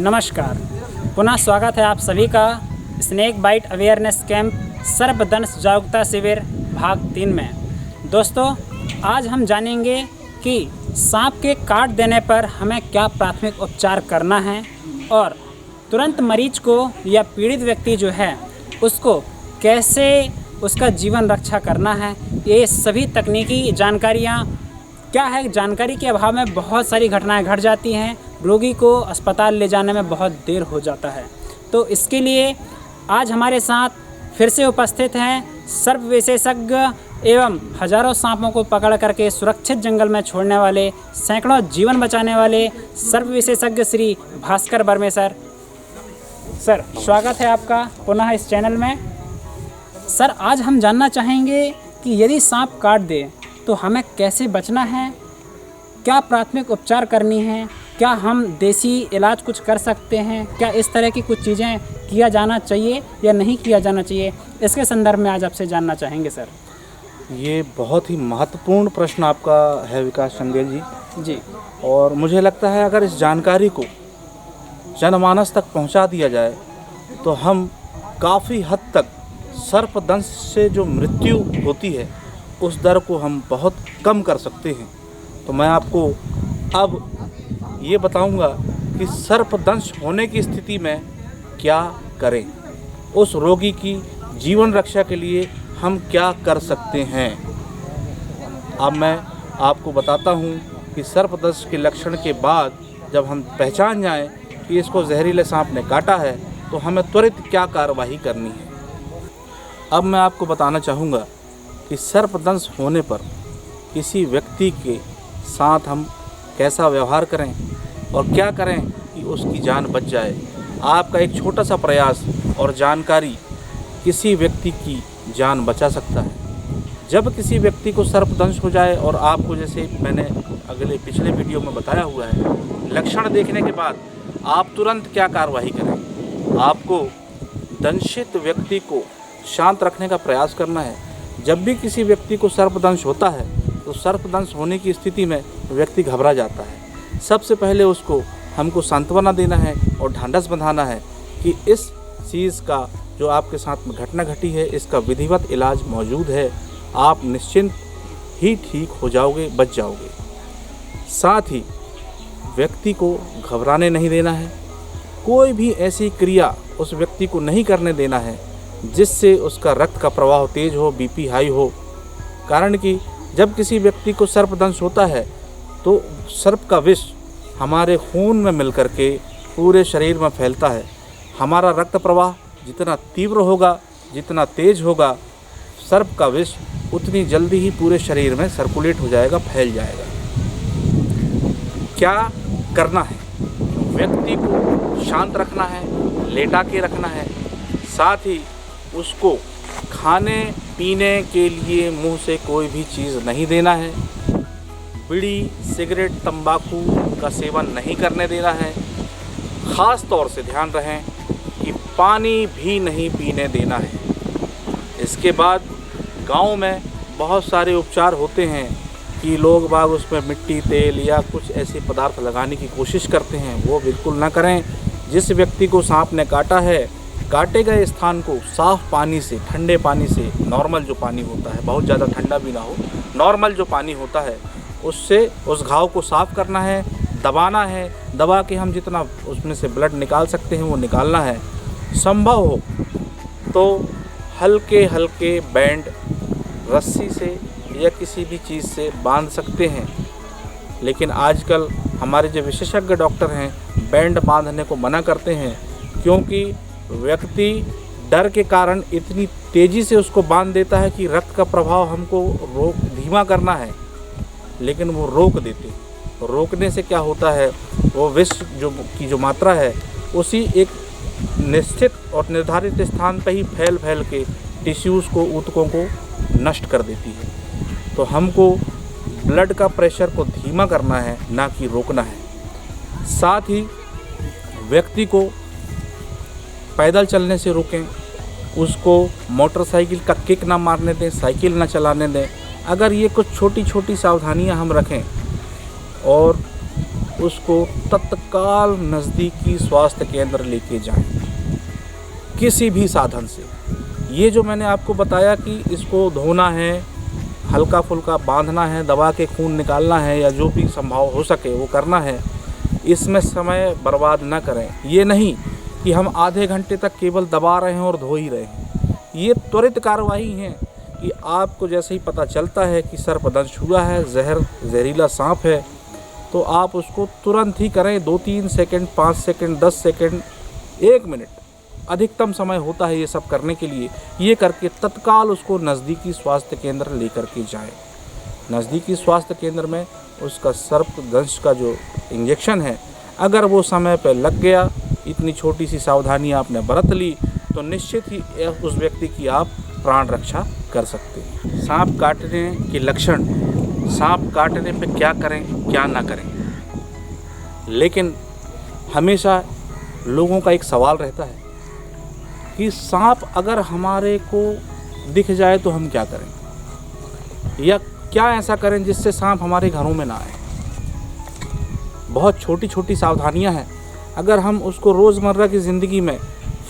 नमस्कार, पुनः स्वागत है आप सभी का स्नेक बाइट अवेयरनेस कैंप सर्पदंश जागरूकता शिविर भाग 3 में। दोस्तों, आज हम जानेंगे कि सांप के काट देने पर हमें क्या प्राथमिक उपचार करना है और तुरंत मरीज को या पीड़ित व्यक्ति जो है उसको कैसे उसका जीवन रक्षा करना है। ये सभी तकनीकी जानकारियाँ क्या है, जानकारी के अभाव में बहुत सारी घटनाएं घट जाती हैं, रोगी को अस्पताल ले जाने में बहुत देर हो जाता है। तो इसके लिए आज हमारे साथ फिर से उपस्थित हैं सर्प विशेषज्ञ एवं हजारों सांपों को पकड़ करके सुरक्षित जंगल में छोड़ने वाले, सैकड़ों जीवन बचाने वाले सर्प विशेषज्ञ श्री भास्कर बर्मे सर। सर, स्वागत है आपका पुनः इस चैनल में। सर, आज हम जानना चाहेंगे कि यदि सांप काट दे तो हमें कैसे बचना है, क्या प्राथमिक उपचार करनी है, क्या हम देसी इलाज कुछ कर सकते हैं, क्या इस तरह की कुछ चीज़ें किया जाना चाहिए या नहीं किया जाना चाहिए, इसके संदर्भ में आज आपसे जानना चाहेंगे सर। ये बहुत ही महत्वपूर्ण प्रश्न आपका है विकास चंदेल जी। और मुझे लगता है अगर इस जानकारी को जनमानस तक पहुंचा दिया जाए तो हम काफ़ी हद तक सर्पदंश से जो मृत्यु होती है उस दर को हम बहुत कम कर सकते हैं। तो मैं आपको अब ये बताऊंगा कि सर्पदंश होने की स्थिति में क्या करें, उस रोगी की जीवन रक्षा के लिए हम क्या कर सकते हैं। अब मैं आपको बताता हूं कि सर्पदंश के लक्षण के बाद जब हम पहचान जाएं कि इसको जहरीले सांप ने काटा है तो हमें त्वरित क्या कार्रवाई करनी है। अब मैं आपको बताना चाहूँगा कि सर्पदंश होने पर किसी व्यक्ति के साथ हम कैसा व्यवहार करें और क्या करें कि उसकी जान बच जाए। आपका एक छोटा सा प्रयास और जानकारी किसी व्यक्ति की जान बचा सकता है। जब किसी व्यक्ति को सर्पदंश हो जाए और आपको, जैसे मैंने पिछले वीडियो में बताया हुआ है, लक्षण देखने के बाद आप तुरंत क्या कार्रवाई करें। आपको दंशित व्यक्ति को शांत रखने का प्रयास करना है। जब भी किसी व्यक्ति को सर्पदंश होता है तो सर्पदंश होने की स्थिति में व्यक्ति घबरा जाता है। सबसे पहले उसको हमको सांत्वना देना है और ढांढस बंधाना है कि इस चीज़ का जो आपके साथ में घटना घटी है इसका विधिवत इलाज मौजूद है, आप निश्चिंत ही ठीक हो जाओगे, बच जाओगे। साथ ही व्यक्ति को घबराने नहीं देना है। कोई भी ऐसी क्रिया उस व्यक्ति को नहीं करने देना है जिससे उसका रक्त का प्रवाह तेज हो, बीपी हाई हो। कारण कि जब किसी व्यक्ति को सर्पदंश होता है तो सर्प का विष हमारे खून में मिलकर के पूरे शरीर में फैलता है। हमारा रक्त प्रवाह जितना तीव्र होगा, जितना तेज होगा, सर्प का विष उतनी जल्दी ही पूरे शरीर में सर्कुलेट हो जाएगा, फैल जाएगा। क्या करना है? व्यक्ति को शांत रखना है, लेटा के रखना है। साथ ही उसको खाने पीने के लिए मुंह से कोई भी चीज़ नहीं देना है। बीड़ी, सिगरेट, तंबाकू का सेवन नहीं करने देना है। ख़ास तौर से ध्यान रहें कि पानी भी नहीं पीने देना है। इसके बाद गांव में बहुत सारे उपचार होते हैं कि लोग बाग उसमें मिट्टी, तेल या कुछ ऐसे पदार्थ लगाने की कोशिश करते हैं, वो बिल्कुल ना करें। जिस व्यक्ति को सांप ने काटा है, काटे गए स्थान को साफ़ पानी से, ठंडे पानी से, नॉर्मल जो पानी होता है, बहुत ज़्यादा ठंडा भी ना हो, नॉर्मल जो पानी होता है उससे उस घाव को साफ़ करना है, दबाना है। दबा के हम जितना उसमें से ब्लड निकाल सकते हैं वो निकालना है। संभव हो तो हल्के हल्के बैंड रस्सी से या किसी भी चीज़ से बांध सकते हैं। लेकिन आजकल हमारे जो विशेषज्ञ डॉक्टर हैं बैंड बांधने को मना करते हैं, क्योंकि व्यक्ति डर के कारण इतनी तेज़ी से उसको बांध देता है कि रक्त का प्रभाव हमको धीमा करना है, लेकिन वो रोक देते। रोकने से क्या होता है, वो विष जो मात्रा है उसी एक निश्चित और निर्धारित स्थान पर ही फैल के टिश्यूज़ को, ऊतकों को नष्ट कर देती है। तो हमको ब्लड का प्रेशर को धीमा करना है, ना कि रोकना है। साथ ही व्यक्ति को पैदल चलने से रोकें, उसको मोटरसाइकिल का किक ना मारने दें, साइकिल ना चलाने दें। अगर ये कुछ छोटी छोटी सावधानियां हम रखें और उसको तत्काल नज़दीकी स्वास्थ्य केंद्र लेके जाएं, किसी भी साधन से। ये जो मैंने आपको बताया कि इसको धोना है, हल्का फुल्का बांधना है, दबा के खून निकालना है, या जो भी संभव हो सके वो करना है, इसमें समय बर्बाद न करें। ये नहीं कि हम आधे घंटे तक केवल दबा रहे हैं और धो ही रहे हैं। ये त्वरित कार्रवाई है कि आपको जैसे ही पता चलता है कि सर्पदंश हुआ है, जहरीला सांप है, तो आप उसको तुरंत ही करें। 2-3 सेकंड, 5 सेकंड, 10 सेकंड, 1 मिनट अधिकतम समय होता है ये सब करने के लिए। ये करके तत्काल उसको नज़दीकी स्वास्थ्य केंद्र लेकर के जाएं। नज़दीकी स्वास्थ्य केंद्र में उसका सर्पदंश का जो इंजेक्शन है, अगर वो समय पर लग गया, इतनी छोटी सी सावधानी आपने बरत ली, तो निश्चित ही उस व्यक्ति की आप प्राण रक्षा कर सकते हैं। सांप काटने के लक्षण, सांप काटने पे क्या करें क्या ना करें, लेकिन हमेशा लोगों का एक सवाल रहता है कि सांप अगर हमारे को दिख जाए तो हम क्या करें, या क्या ऐसा करें जिससे सांप हमारे घरों में ना आए। बहुत छोटी छोटी सावधानियां हैं, अगर हम उसको रोज़मर्रा की ज़िंदगी में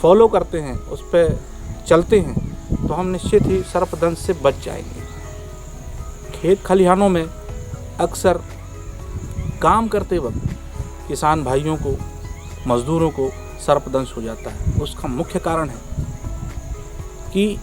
फॉलो करते हैं, उस पर चलते हैं, तो हम निश्चित ही सर्पदंश से बच जाएंगे। खेत खलिहानों में अक्सर काम करते वक्त किसान भाइयों को, मज़दूरों को सर्पदंश हो जाता है। उसका मुख्य कारण है कि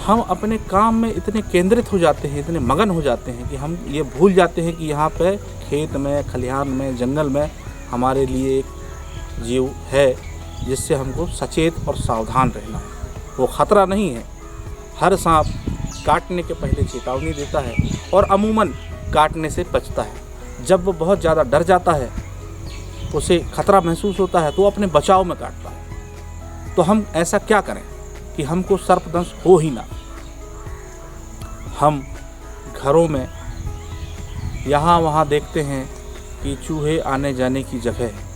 हम अपने काम में इतने केंद्रित हो जाते हैं, इतने मगन हो जाते हैं कि हम ये भूल जाते हैं कि यहाँ पे खेत में, खलिहान में, जंगल में हमारे लिए एक जीव है जिससे हमको सचेत और सावधान रहना है। वो ख़तरा नहीं है। हर सांप काटने के पहले चेतावनी देता है और अमूमन काटने से बचता है। जब वो बहुत ज़्यादा डर जाता है, उसे खतरा महसूस होता है, तो अपने बचाव में काटता है। तो हम ऐसा क्या करें कि हमको सर्पदंश हो ही ना। हम घरों में यहाँ वहाँ देखते हैं कि चूहे आने जाने की जगह है।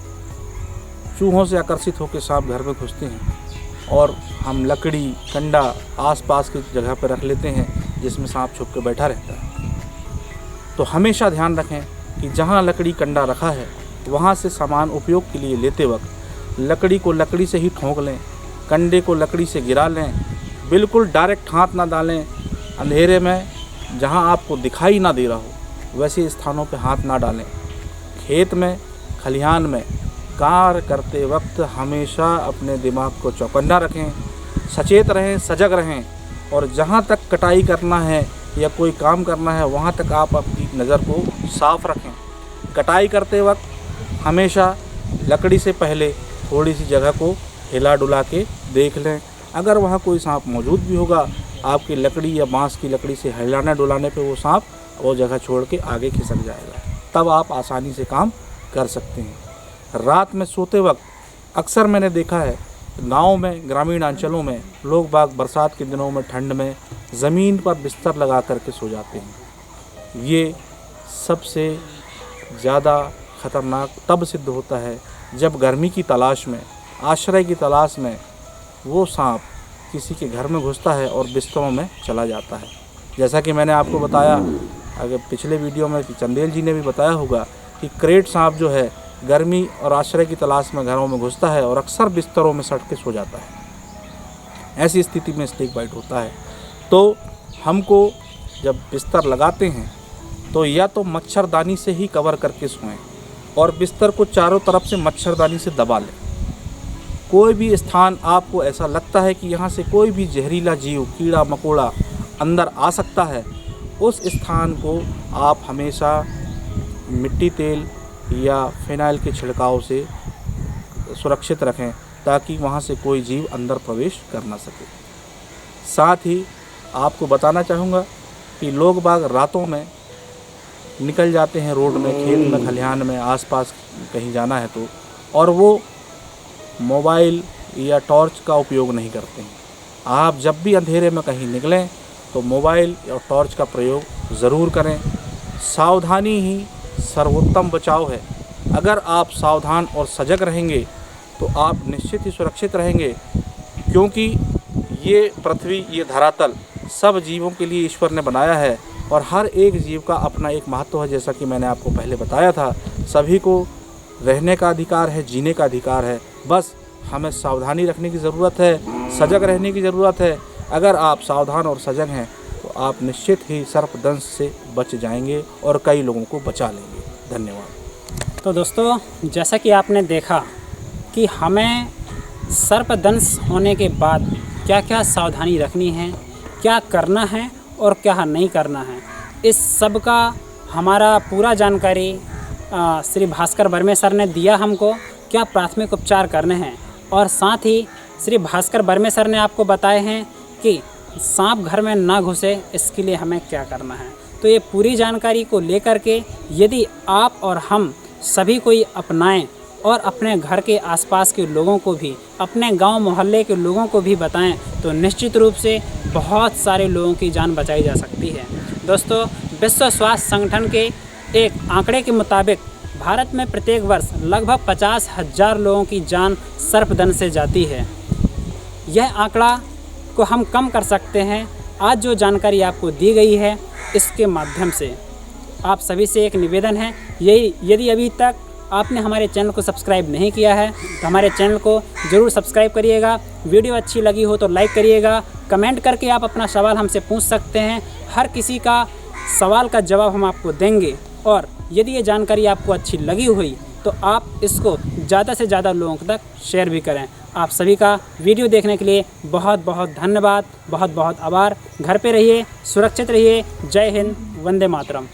चूहों से आकर्षित होकर सांप घर में घुसते हैं और हम लकड़ी, कंडा आसपास की जगह पर रख लेते हैं जिसमें सांप छुप के बैठा रहता है। तो हमेशा ध्यान रखें कि जहाँ लकड़ी, कंडा रखा है, वहाँ से सामान उपयोग के लिए लेते वक्त लकड़ी को लकड़ी से ही ठोंक लें, कंडे को लकड़ी से गिरा लें। बिल्कुल डायरेक्ट हाथ ना डालें। अंधेरे में जहाँ आपको दिखाई ना दे रहा हो वैसे स्थानों पे हाथ ना डालें। खेत में, खलिहान में कार्य करते वक्त हमेशा अपने दिमाग को चौकन्ना रखें, सचेत रहें, सजग रहें, और जहाँ तक कटाई करना है या कोई काम करना है वहाँ तक आप अपनी नज़र को साफ रखें। कटाई करते वक्त हमेशा लकड़ी से पहले थोड़ी सी जगह को हिला डुला के देख लें। अगर वहाँ कोई सांप मौजूद भी होगा, आपकी लकड़ी या बांस की लकड़ी से हिलाने डुलाने पे वो सांप वो जगह छोड़ के आगे खिसक जाएगा। तब आप आसानी से काम कर सकते हैं। रात में सोते वक्त अक्सर मैंने देखा है गाँव में, ग्रामीण अंचलों में लोग बाग बरसात के दिनों में ठंड में ज़मीन पर बिस्तर लगा करके सो जाते हैं। ये सबसे ज़्यादा ख़तरनाक तब सिद्ध होता है जब गर्मी की तलाश में, आश्रय की तलाश में वो सांप किसी के घर में घुसता है और बिस्तरों में चला जाता है। जैसा कि मैंने आपको बताया, अगर पिछले वीडियो में चंदेल जी ने भी बताया होगा कि क्रेट सांप जो है गर्मी और आश्रय की तलाश में घरों में घुसता है और अक्सर बिस्तरों में सट के सो जाता है। ऐसी स्थिति में स्नेक बाइट होता है। तो हमको जब बिस्तर लगाते हैं तो या तो मच्छरदानी से ही कवर करके सोएं और बिस्तर को चारों तरफ से मच्छरदानी से दबा लें। कोई भी स्थान आपको ऐसा लगता है कि यहाँ से कोई भी जहरीला जीव, कीड़ा मकोड़ा अंदर आ सकता है, उस स्थान को आप हमेशा मिट्टी तेल या फिनाइल के छिड़काव से सुरक्षित रखें ताकि वहाँ से कोई जीव अंदर प्रवेश कर ना सके। साथ ही आपको बताना चाहूँगा कि लोग बाग रातों में निकल जाते हैं रोड में, खेत में, खलिहान में, आसपास कहीं जाना है तो, और वो मोबाइल या टॉर्च का उपयोग नहीं करते हैं। आप जब भी अंधेरे में कहीं निकलें तो मोबाइल या टॉर्च का प्रयोग ज़रूर करें। सावधानी ही सर्वोत्तम बचाव है। अगर आप सावधान और सजग रहेंगे तो आप निश्चित ही सुरक्षित रहेंगे, क्योंकि ये पृथ्वी, ये धरातल सब जीवों के लिए ईश्वर ने बनाया है और हर एक जीव का अपना एक महत्व है। जैसा कि मैंने आपको पहले बताया था, सभी को रहने का अधिकार है, जीने का अधिकार है। बस हमें सावधानी रखने की ज़रूरत है, सजग रहने की ज़रूरत है। अगर आप सावधान और सजग हैं तो आप निश्चित ही सर्पदंश से बच जाएंगे और कई लोगों को बचा लेंगे। धन्यवाद। तो दोस्तों, जैसा कि आपने देखा कि हमें सर्पदंश होने के बाद क्या क्या सावधानी रखनी है, क्या करना है और क्या नहीं करना है, इस सब का हमारा पूरा जानकारी श्री भास्कर वर्मे सर ने दिया हमको। क्या प्राथमिक उपचार करने हैं और साथ ही श्री भास्कर वर्मे सर ने आपको बताए हैं कि सांप घर में ना घुसे, इसके लिए हमें क्या करना है। तो ये पूरी जानकारी को लेकर के यदि आप और हम सभी कोई अपनाएं और अपने घर के आसपास के लोगों को भी, अपने गांव मोहल्ले के लोगों को भी बताएं तो निश्चित रूप से बहुत सारे लोगों की जान बचाई जा सकती है। दोस्तों, विश्व स्वास्थ्य संगठन के एक आंकड़े के मुताबिक भारत में प्रत्येक वर्ष लगभग 50,000 लोगों की जान सर्पदंश से जाती है। यह आंकड़ा को हम कम कर सकते हैं आज जो जानकारी आपको दी गई है इसके माध्यम से। आप सभी से एक निवेदन है, यदि अभी तक आपने हमारे चैनल को सब्सक्राइब नहीं किया है तो हमारे चैनल को ज़रूर सब्सक्राइब करिएगा। वीडियो अच्छी लगी हो तो लाइक करिएगा। कमेंट करके आप अपना सवाल हमसे पूछ सकते हैं। हर किसी का सवाल का जवाब हम आपको देंगे। और यदि ये जानकारी आपको अच्छी लगी हुई तो आप इसको ज़्यादा से ज़्यादा लोगों तक शेयर भी करें। आप सभी का वीडियो देखने के लिए बहुत बहुत धन्यवाद, बहुत बहुत आभार। घर पे रहिए, सुरक्षित रहिए। जय हिंद, वंदे मातरम।